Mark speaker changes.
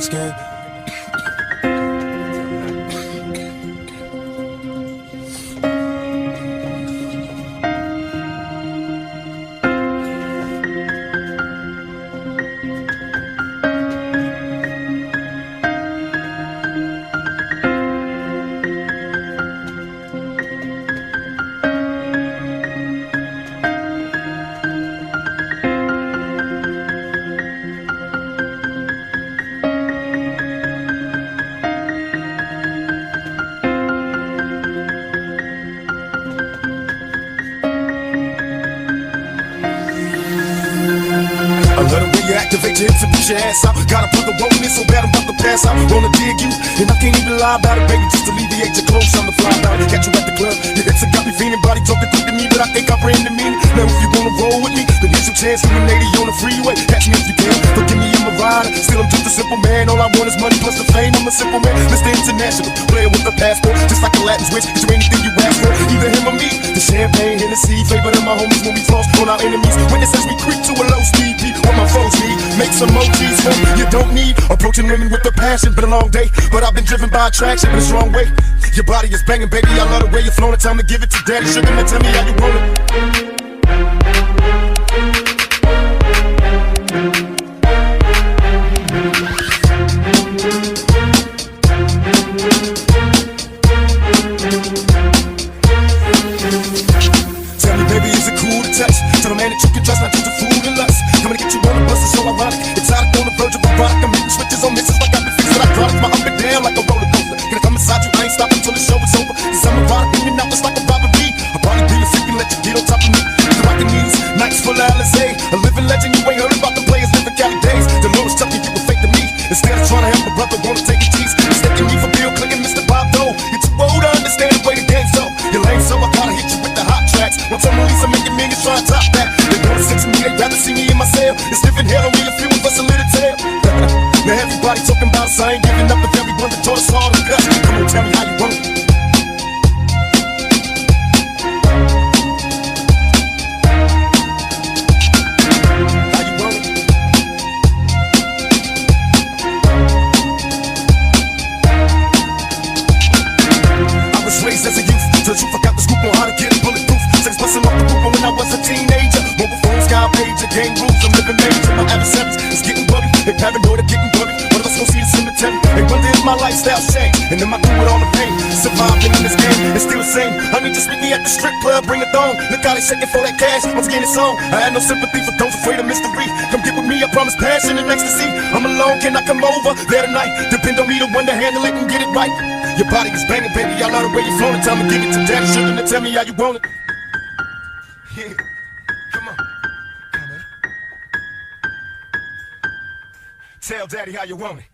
Speaker 1: skin. Let the way you activate your hips and push your ass out. Gotta put the roll in so bad I'm about to pass out. Wanna dig you, and I can't even lie about it, baby. Just alleviate your clothes, I'm the fly out. Catch you at the club, your hips have got me feeling. Body talking quick to me, but I think I ran the meaning. Now if you wanna roll with me, then here's your chance. Give me 80 on the freeway, catch me if you can. Forgive me, I'm a rider, still I'm just a simple man. All I want is money plus the fame, I'm a simple man. Mr. International, player with a passport, just like a Latin switch. Is there anything you ask for? Either him or me. The champagne, Hennessy, flavor of my homies when we floss on our enemies. Witnesses we creep to a low speed, beat what my foes need. Make some emojis for you don't need. Approaching women with a passion, been a long day, but I've been driven by attraction in a strong way. Your body is banging, baby, I love the way you're flowing. Time to give it to daddy sugar, man, tell me how you want it. Tell me, baby, is it cool to touch? Tell the man that you can trust, not just a fool and lust. Coming to get you on the bus, it's so ironic. Exotic on the verge of erotic. I'm hitting switches on misses like I've been fixing electronics. My up and down like a roller coaster. Can I come inside you? I ain't stopping till the show is over. Cause I'm erotic, moving out just like a robbery. I'll probably be a freak and let you get on top of me. The rockin' news, nights full of Alizé. A living legend, you ain't heard about the players living Cali days. The Lord's chucking you were fake to me. Instead of trying to help a brother, wanna take a cheese. Mistaking me for Bill Clinton, Mr. Bob Dole. You're too old to understand the way the game's so. You're lame, so I gotta hit you with the hot tracks. Once I'm released, I'm making millions trying to top that. They wanna sit to me, they'd rather see me in my cell. It's living hell, only a few of us a little tale. Now everybody talking about us, I ain't giving up if everyone that taught us all the guts. Come on, tell me how you want it. How you want it? I was raised as a youth, till you forgot the scoop on how to get it bulletproof. Sex busting off the roof when I was a teenager. Mobile phones, sky pager, game rules, I'm living major. My adversaries is getting buggy, they paranoid, getting buggy. One of us gon' see the cemetery. They wonder if my lifestyle changed, and then I do it all the pain. Surviving in this game, it's still the same. I need to meet me at the strip club, bring it on. Look how they shaking for that cash, once again it's on. I had no sympathy for those afraid of mystery. Come get with me, I promise passion and ecstasy. I'm alone, can I come over there tonight? Depend on me to one to handle it and get it right. Your body is banging, baby, I love the way you're flowing. Time to give it to daddy sugar and tell me how you want it. Yeah, come on. Come on. Tell daddy how you want it.